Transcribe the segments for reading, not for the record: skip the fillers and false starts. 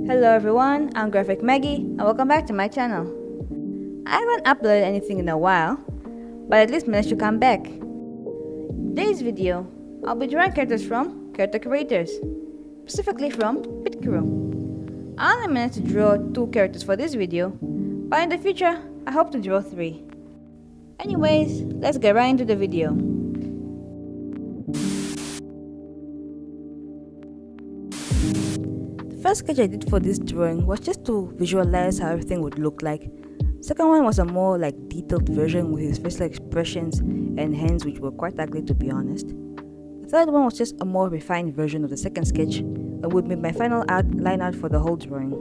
Hello everyone, I'm Graphic Maggie and welcome back to my channel. I haven't uploaded anything in a while, but at least managed to come back. Today's video, I'll be drawing characters from Picrew Creators, specifically from Picrew. I only managed to draw 2 characters for this video, but in the future, I hope to draw 3. Anyways, let's get right into the video. The first sketch I did for this drawing was just to visualize how everything would look like. Second one was a more detailed version with his facial expressions and hands, which were quite ugly to be honest. The third one was just a more refined version of the second sketch and would be my final line art for the whole drawing.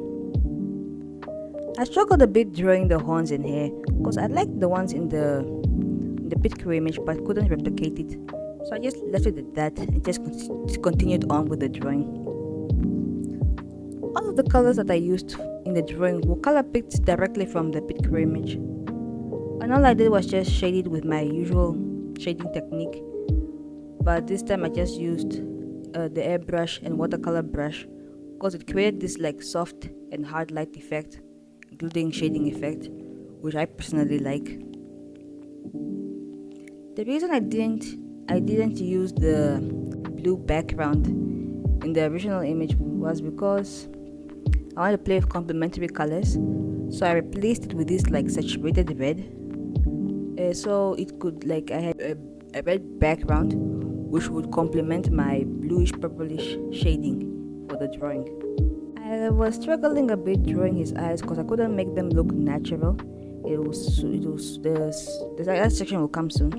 I struggled a bit drawing the horns and hair because I liked the ones in the Picrew image but couldn't replicate it, so I just left it at that and just continued on with the drawing. All of the colors that I used in the drawing were color picked directly from the Picrew image, and all I did was just shade it with my usual shading technique, but this time I just used the airbrush and watercolor brush because it created this soft and hard light effect, including shading effect, which I personally like. The reason I didn't use the blue background in the original image was because I wanted to play with complementary colors, so I replaced it with this saturated red, so it could I had a red background which would complement my bluish purplish shading for the drawing. I was struggling a bit drawing his eyes because I couldn't make them look natural. That section will come soon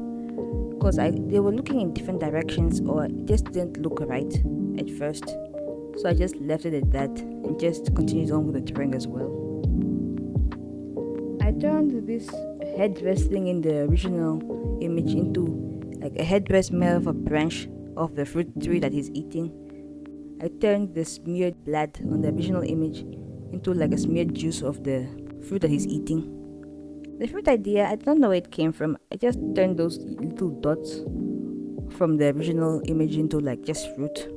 because they were looking in different directions or it just didn't look right at first. So I just left it at that and just continued on with the drawing as well. I turned this headdress thing in the original image into a headdress made of a branch of the fruit tree that he's eating. I turned the smeared blood on the original image into a smeared juice of the fruit that he's eating. The fruit idea, I don't know where it came from. I just turned those little dots from the original image into just fruit.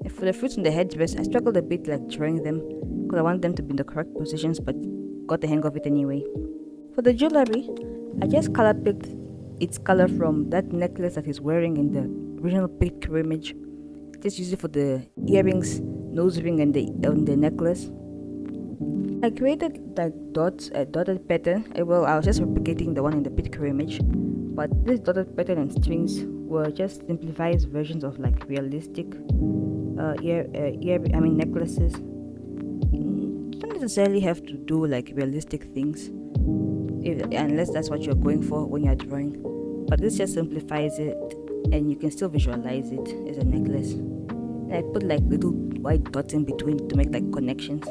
And for the fruits on the headdress, I struggled a bit drawing them because I wanted them to be in the correct positions, but got the hang of it anyway. For the jewelry, I just color picked its color from that necklace that he's wearing in the original Picrew image. Just used it for the earrings, nose ring, and the necklace. I created dots, a dotted pattern. I was just replicating the one in the Picrew image, but this dotted pattern and strings were just simplified versions of realistic necklaces. You don't necessarily have to do realistic things unless that's what you're going for when you're drawing, but this just simplifies it and you can still visualize it as a necklace. And I put little white dots in between to make connections.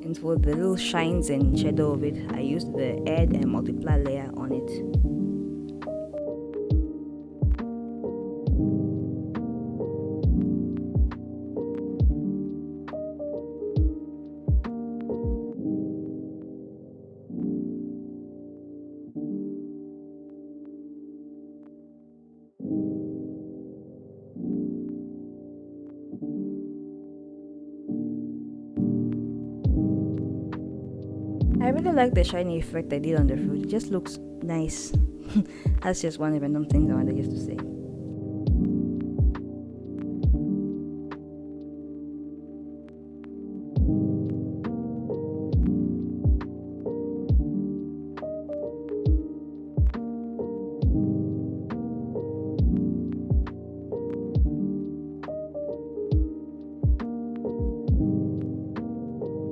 And for the little shines and shadow of it, I used the add and multiply layer on it. I really like the shiny effect I did on the fruit. It just looks nice. That's just one random thing I wanted to say.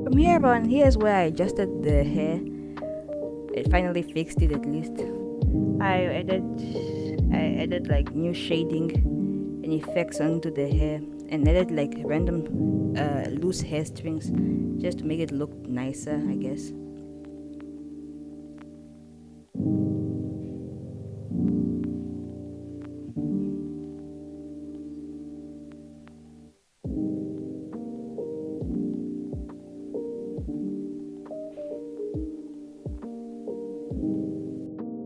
From here on, here's where I adjusted the hair. It finally fixed it at least. I added new shading and effects onto the hair and added random loose hair strings just to make it look nicer, I guess.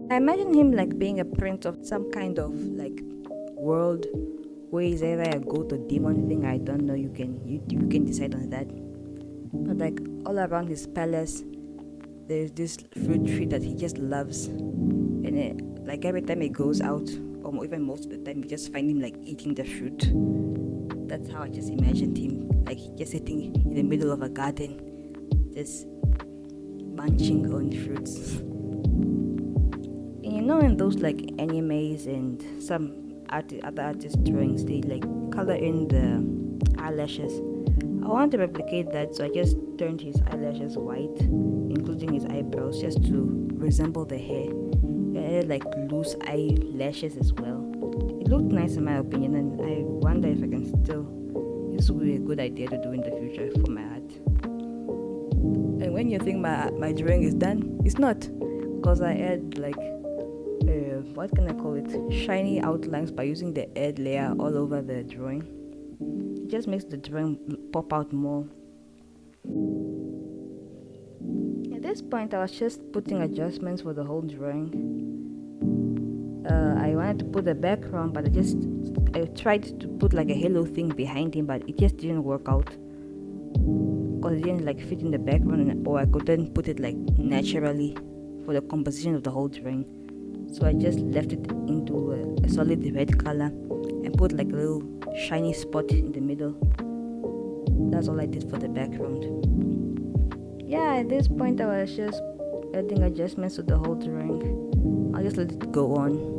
I imagine him being a prince of some kind of world where he's either a goat or demon thing. I don't know. You can decide on that. But like all around his palace, there's this fruit tree that he just loves, and like every time he goes out, or even most of the time, you just find him like eating the fruit. That's how I just imagined him, like just sitting in the middle of a garden, just munching on fruits. And you know, in those like animes and some other artist drawings, they like color in the eyelashes. I wanted to replicate that, so I just turned his eyelashes white, including his eyebrows, just to resemble the hair. I added like loose eyelashes as well. It looked nice in my opinion, and I wonder if I can still. This would be a good idea to do in the future for my art. And when you think my drawing is done, it's not, because I add like what can I call it? Shiny outlines by using the add layer all over the drawing. It just makes the drawing pop out more. At this point, I was just putting adjustments for the whole drawing. I wanted to put a background, but I tried to put like a halo thing behind him, but it just didn't work out because it didn't like fit in the background, or I couldn't put it like naturally for the composition of the whole drawing. So I just left it into a solid red color and put like a little shiny spot in the middle. That's all I did for the background. Yeah, at this point I was just adding adjustments to the whole drawing. I'll just let it go on.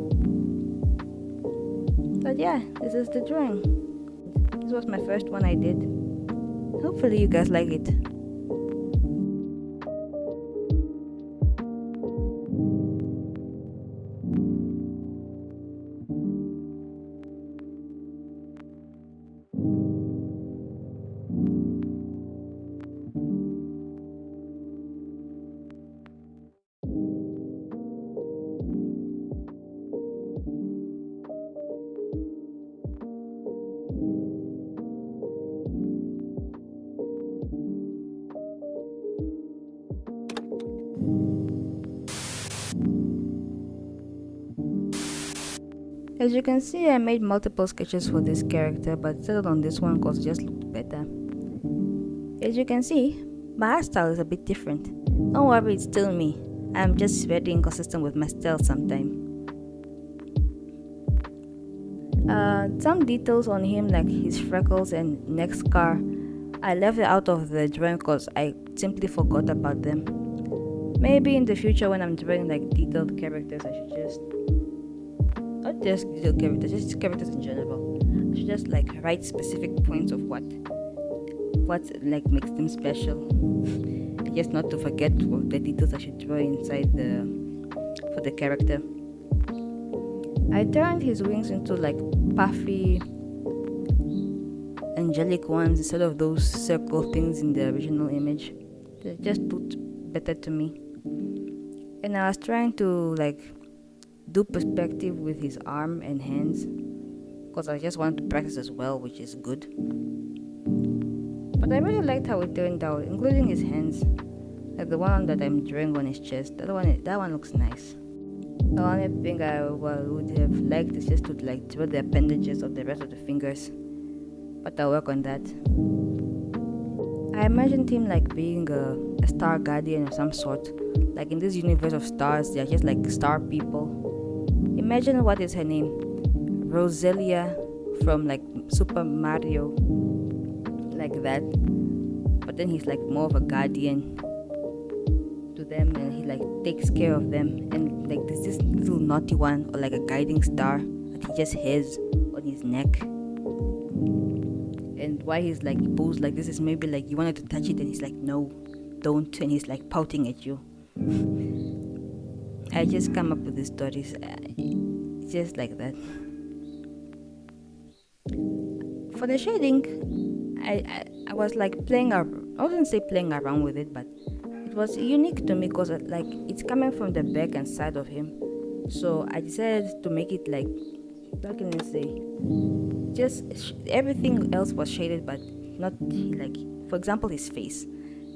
But yeah, this is the drawing. This was my first one I did. Hopefully you guys like it. As you can see, I made multiple sketches for this character, but settled on this one because it just looked better. As you can see, my art style is a bit different. Don't worry, it's still me. I'm just very inconsistent with my style sometimes. Some details on him, like his freckles and neck scar, I left it out of the drawing because I simply forgot about them. Maybe in the future when I'm drawing like detailed characters, I should just not just detailed characters, just characters in general. I should just like write specific points of what like makes them special. Just not to forget what the details I should draw inside for the character. I turned his wings into like puffy, angelic ones instead of those circle things in the original image. They just looked better to me. And I was trying to like do perspective with his arm and hands because I just wanted to practice as well, which is good. But I really liked how it turned out, including his hands. Like the one that I'm drawing on his chest, that one looks nice. The only thing I would have liked is just to like draw the appendages of the rest of the fingers, but I'll work on that. I imagined him like being a star guardian of some sort. Like in this universe of stars, they are just like star people. Imagine what is her name? Roselia from like Super Mario, like that. But then he's like more of a guardian to them, and he like takes care of them. And like there's this little naughty one, or like a guiding star that he just has on his neck. And why he's like posed like this is maybe like you wanted to touch it, and he's like no, don't, and he's like pouting at you. I just come up with these stories just like that. For the shading, I was like playing around. I wouldn't say playing around with it, but it was unique to me because like it's coming from the back and side of him. So I decided to make it like, what can I say? Just everything else was shaded, but not like, for example, his face.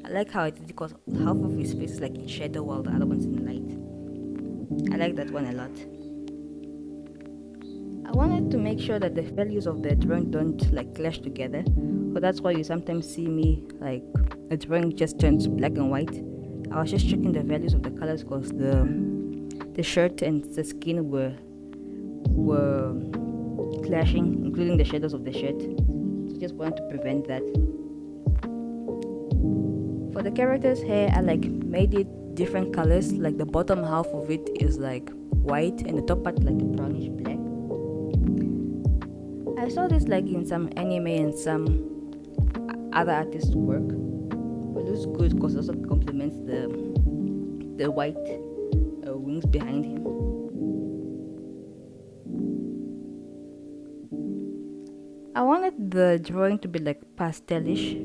I like how it did because half of his face is like in shadow while the other one's in light. I like that one a lot. I wanted to make sure that the values of the drawing don't like clash together, So that's why you sometimes see me like a drawing just turns black and white. I was just checking the values of the colors because the shirt and the skin were clashing, including the shadows of the shirt. So just wanted to prevent that. For the character's hair, I like made it different colors. Like the bottom half of it is like white and the top part like a brownish black. I saw this like in some anime and some other artists' work. It looks good because it also complements the white wings behind him. I wanted the drawing to be like pastelish,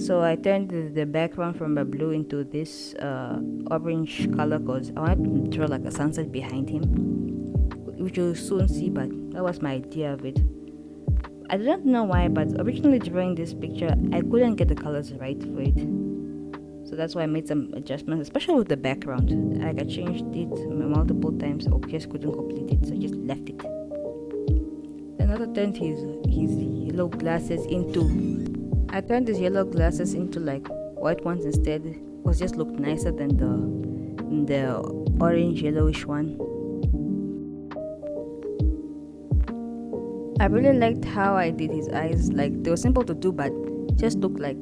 so I turned the background from a blue into this orange color because I wanted to draw like a sunset behind him, which you'll soon see, but that was my idea of it. I don't know why, but originally drawing this picture I couldn't get the colors right for it, so that's why I made some adjustments, especially with the background. Like I changed it multiple times, or just couldn't complete it, so I just left it. Another turned his yellow glasses into. I turned his yellow glasses into like white ones instead. It just looked nicer than the orange yellowish one. I really liked how I did his eyes. Like they were simple to do, but just looked like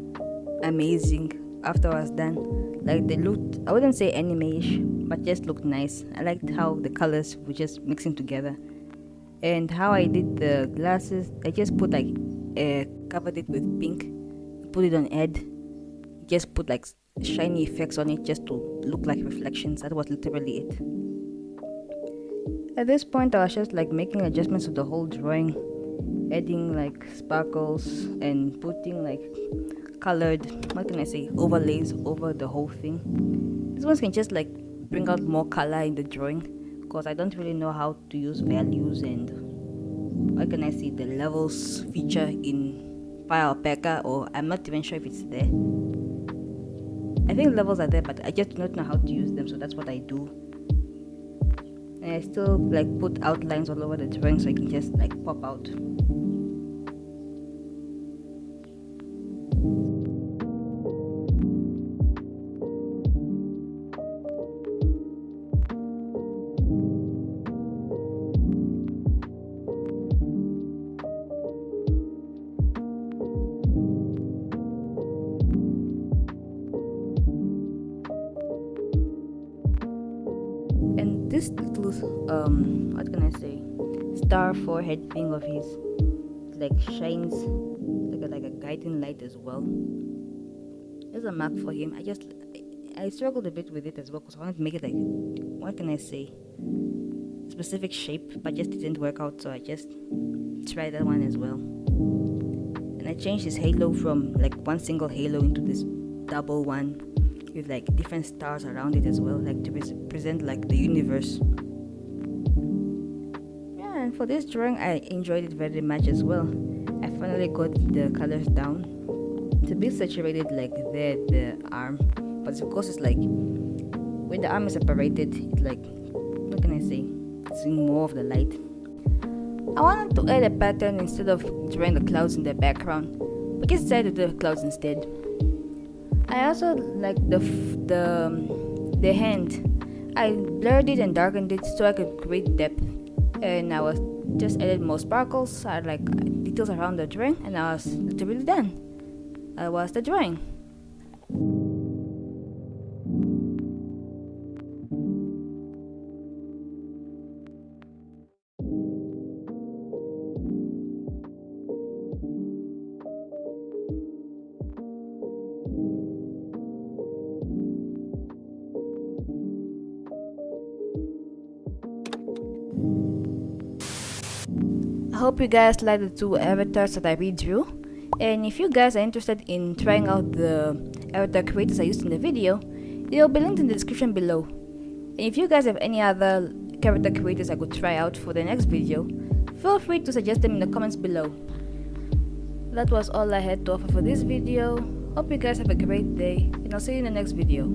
amazing after I was done. Like they looked, I wouldn't say anime-ish, but just looked nice. I liked how the colors were just mixing together. And how I did the glasses, I just put like covered it with pink, put it on Ed, just put like shiny effects on it just to look like reflections. That was literally it. At this point I was just like making adjustments to the whole drawing, adding like sparkles and putting like colored, what can I say, overlays over the whole thing. This one can just like bring out more color in the drawing, because I don't really know how to use values and what can I see, the levels feature in Firealpeca, or I'm not even sure if it's there. I think levels are there, but I just do not know how to use them, so that's what I do. And I still like put outlines all over the drawing so I can just like pop out. And this little what can I say, star forehead thing of his like shines like a guiding light as well. There's a mark for him. I struggled a bit with it as well because I wanted to make it like, what can I say, specific shape, but just didn't work out, so I just tried that one as well. And I changed his halo from like one single halo into this double one with like different stars around it as well, like to present like the universe. Yeah, and for this drawing I enjoyed it very much as well. I finally got the colors down. It's a bit saturated like there, the arm, but it's because it's like when the arm is separated, it's like, what can I say, it's seeing more of the light. I wanted to add a pattern instead of drawing the clouds in the background, but just decided to do the clouds instead. I also like the hand. I blurred it and darkened it so I could create depth, and I was just added more sparkles. I like details around the drawing, and I was literally done. That was the drawing. I hope you guys like the two avatars that I redrew, and if you guys are interested in trying out the avatar creators I used in the video, they'll be linked in the description below. And if you guys have any other character creators I could try out for the next video, feel free to suggest them in the comments below. That was all I had to offer for this video. Hope you guys have a great day, and I'll see you in the next video.